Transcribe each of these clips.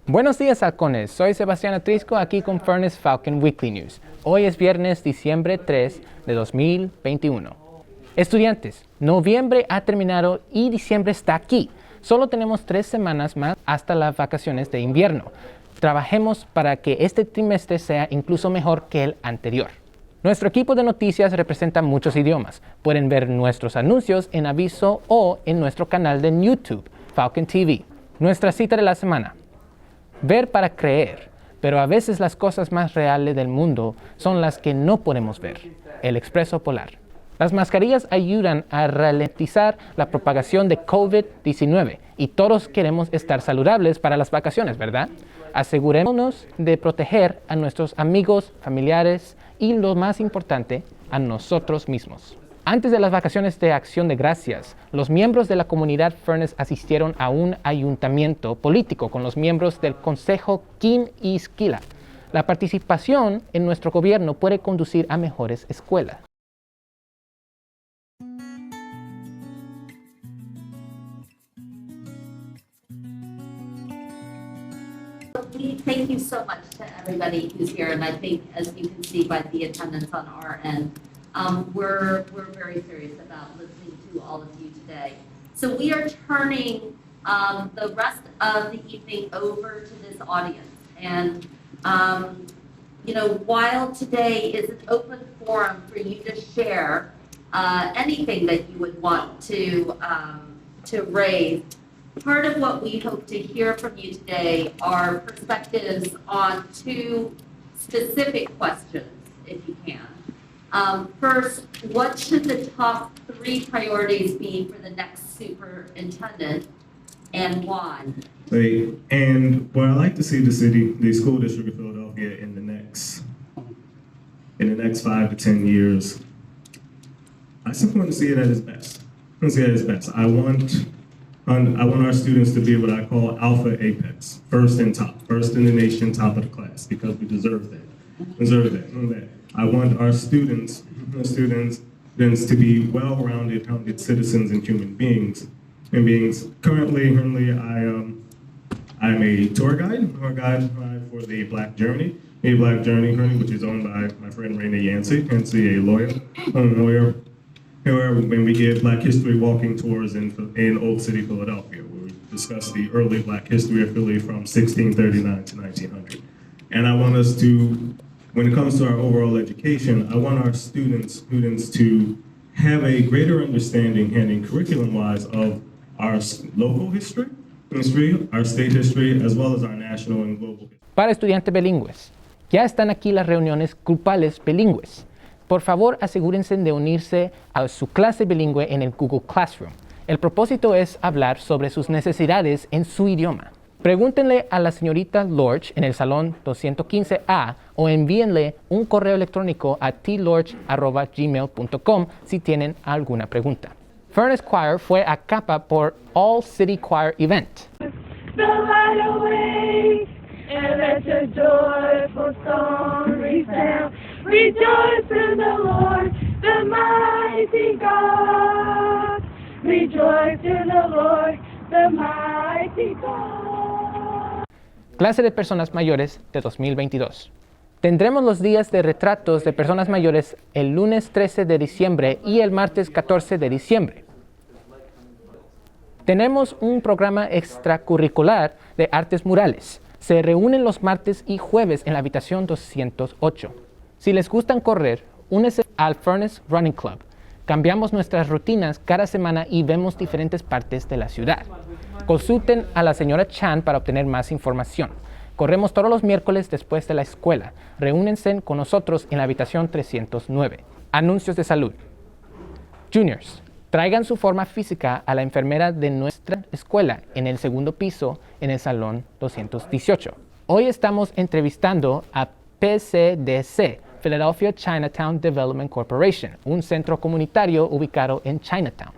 Buenos días, halcones. Soy Sebastián Atrisco, aquí con Furnace Falcon Weekly News. Hoy es viernes, diciembre 3 de 2021. Estudiantes, noviembre ha terminado y diciembre está aquí. Solo tenemos 3 semanas más hasta las vacaciones de invierno. Trabajemos para que este trimestre sea incluso mejor que el anterior. Nuestro equipo de noticias representa muchos idiomas. Pueden ver nuestros anuncios en aviso o en nuestro canal de YouTube, Falcon TV. Nuestra cita de la semana. Ver para creer, pero a veces las cosas más reales del mundo son las que no podemos ver. El expreso polar. Las mascarillas ayudan a ralentizar la propagación de COVID-19 y todos queremos estar saludables para las vacaciones, ¿verdad? Asegurémonos de proteger a nuestros amigos, familiares y, lo más importante, a nosotros mismos. Antes de las vacaciones de Acción de Gracias, los miembros de la comunidad Furnace asistieron a un ayuntamiento político con los miembros del Consejo Kim y Skila. La participación en nuestro gobierno puede conducir a mejores escuelas. Thank you so much to everybody who's here, and I think, as you can see by the attendance on our end, we're very serious about listening to all of you today. So we are turning the rest of the evening over to this audience, and while today is an open forum for you to share anything that you would want to raise. Part of what we hope to hear from you today are perspectives on 2 specific questions, if you can. First, what should the top 3 priorities be for the next superintendent, and why? And where I like to see the school district of Philadelphia in the next 5 to 10 years, I simply want to see it at its best. I want our students to be what I call alpha apex, first and top, first in the nation, top of the class, because we deserve that. I want our students to be well-rounded citizens and human beings. Currently, I'm a tour guide for the Black Journey, which is owned by my friend Raina Yancey, a lawyer. When we give Black History walking tours in Old City, Philadelphia, where we discuss the early Black history of Philly from 1639 to 1900. And I want us to, when it comes to our overall education, I want our students to have a greater understanding, and curriculum-wise, of our local history, our state history, as well as our national and global history. Para estudiantes bilingües, ya están aquí las reuniones grupales bilingües. Por favor, asegúrense de unirse a su clase bilingüe en el Google Classroom. El propósito es hablar sobre sus necesidades en su idioma. Pregúntenle a la señorita Lorch en el salón 215A o envíenle un correo electrónico a tlorch@gmail.com si tienen alguna pregunta. Furnace Choir fue a capa por All City Choir Event. The light awake, and let your joyful song resound. Rejoice in the Lord, the mighty God. Rejoice in the Lord, the mighty God. Clase de personas mayores de 2022. Tendremos los días de retratos de personas mayores el lunes 13 de diciembre y el martes 14 de diciembre. Tenemos un programa extracurricular de artes murales. Se reúnen los martes y jueves en la habitación 208. Si les gustan correr, únese al Furnace Running Club. Cambiamos nuestras rutinas cada semana y vemos diferentes partes de la ciudad. Consulten a la señora Chan para obtener más información. Corremos todos los miércoles después de la escuela. Reúnense con nosotros en la habitación 309. Anuncios de salud. Juniors, traigan su forma física a la enfermera de nuestra escuela en el segundo piso en el salón 218. Hoy estamos entrevistando a PCDC, Philadelphia Chinatown Development Corporation, un centro comunitario ubicado en Chinatown.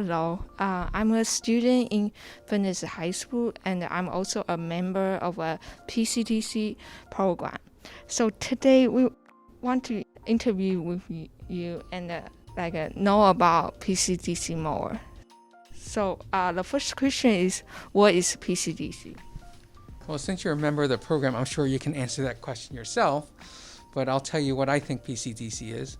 Hello, I'm a student in Buenos High School, and I'm also a member of a PCTC program. So today we want to interview with you and know about PCTC more. So the first question is, what is PCTC? Well, since you're a member of the program, I'm sure you can answer that question yourself, but I'll tell you what I think PCTC is.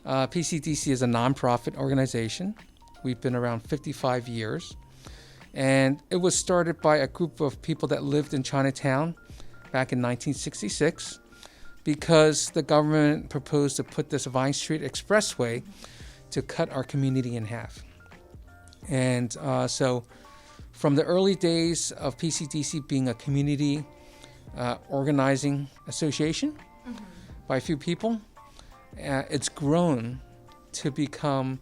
PCTC is a nonprofit organization. We've been around 55 years, and it was started by a group of people that lived in Chinatown back in 1966 because the government proposed to put this Vine Street Expressway to cut our community in half. And so from the early days of PCTC being a community organizing association by a few people, it's grown to become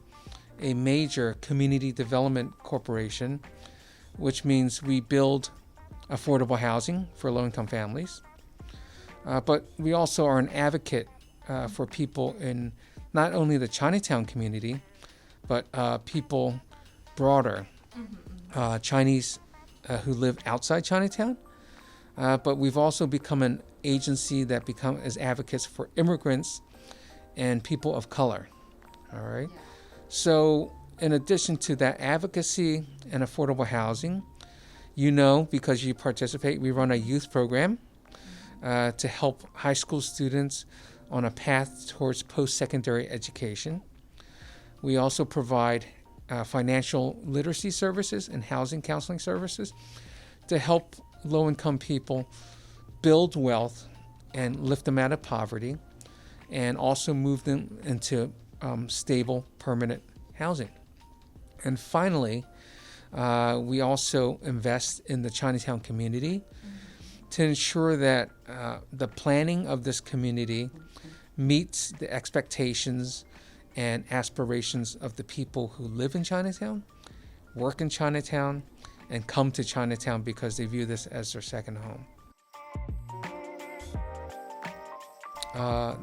a major community development corporation, which means we build affordable housing for low-income families. But we also are an advocate for people in not only the Chinatown community, but people broader, Chinese who live outside Chinatown. But we've also become an agency that become as advocates for immigrants and people of color. All right. So in addition to that advocacy and affordable housing, because you participate, we run a youth program to help high school students on a path towards post-secondary education. We also provide financial literacy services and housing counseling services to help low-income people build wealth and lift them out of poverty, and also move them into stable, permanent housing. And finally, we also invest in the Chinatown community to ensure that the planning of this community meets the expectations and aspirations of the people who live in Chinatown, work in Chinatown, and come to Chinatown because they view this as their second home.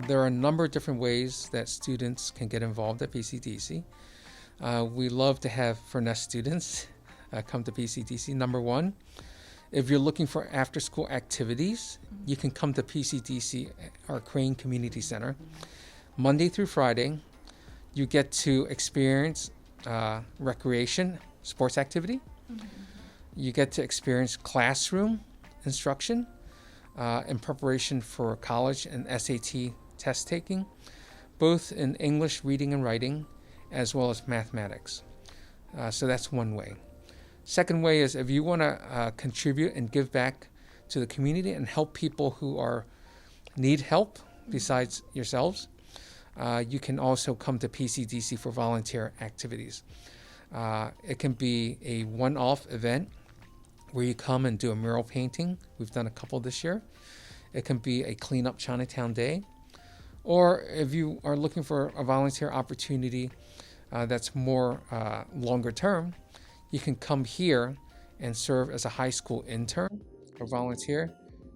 There are a number of different ways that students can get involved at PCTC. We love to have Furness students come to PCTC. Number one, if you're looking for after-school activities, you can come to PCTC, our Crane Community Center. Monday through Friday, you get to experience recreation, sports activity. You get to experience classroom instruction in preparation for college and SAT test taking, both in English reading and writing, as well as mathematics. So that's one way. Second way is if you want to contribute and give back to the community and help people who need help besides yourselves, you can also come to PCTC for volunteer activities. It can be a one-off event where you come and do a mural painting. We've done a couple this year. It can be a Clean Up Chinatown Day. Or if you are looking for a volunteer opportunity that's more longer term, you can come here and serve as a high school intern or volunteer,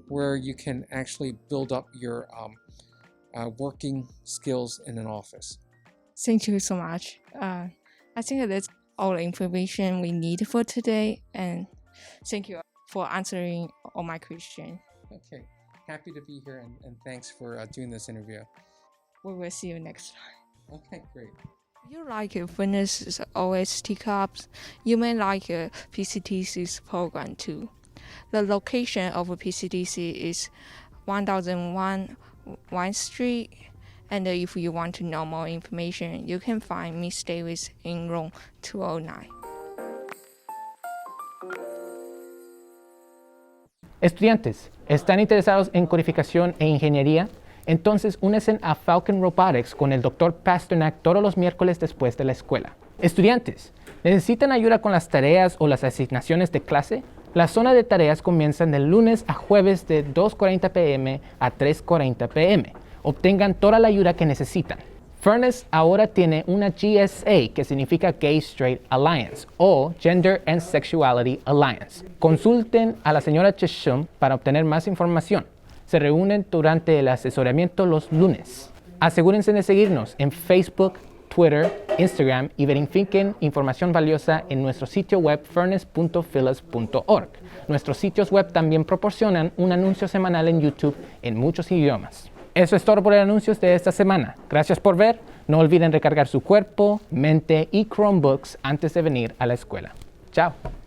where you can actually build up your working skills in an office. Thank you so much. I think that's all the information we need for today, and thank you for answering all my questions. Okay, happy to be here, and thanks for doing this interview. We will see you next time. Okay, great. If you like Buenos OST Cups, you may like PCTC's program too. The location of PCTC is 1001 Vine Street, and if you want to know more information, you can find Miss Davis in room 209. Estudiantes, ¿están interesados en codificación e ingeniería? Entonces únense a Falcon Robotics con el Dr. Pasternak todos los miércoles después de la escuela. Estudiantes, ¿necesitan ayuda con las tareas o las asignaciones de clase? La zona de tareas comienzan de lunes a jueves de 2:40 p.m. a 3:40 p.m. Obtengan toda la ayuda que necesitan. Furness ahora tiene una GSA, que significa Gay Straight Alliance, o Gender and Sexuality Alliance. Consulten a la señora Cheshum para obtener más información. Se reúnen durante el asesoramiento los lunes. Asegúrense de seguirnos en Facebook, Twitter, Instagram y verifiquen información valiosa en nuestro sitio web furnace.phyllis.org. Nuestros sitios web también proporcionan un anuncio semanal en YouTube en muchos idiomas. Eso es todo por el anuncio de esta semana. Gracias por ver. No olviden recargar su cuerpo, mente y Chromebooks antes de venir a la escuela. Chao.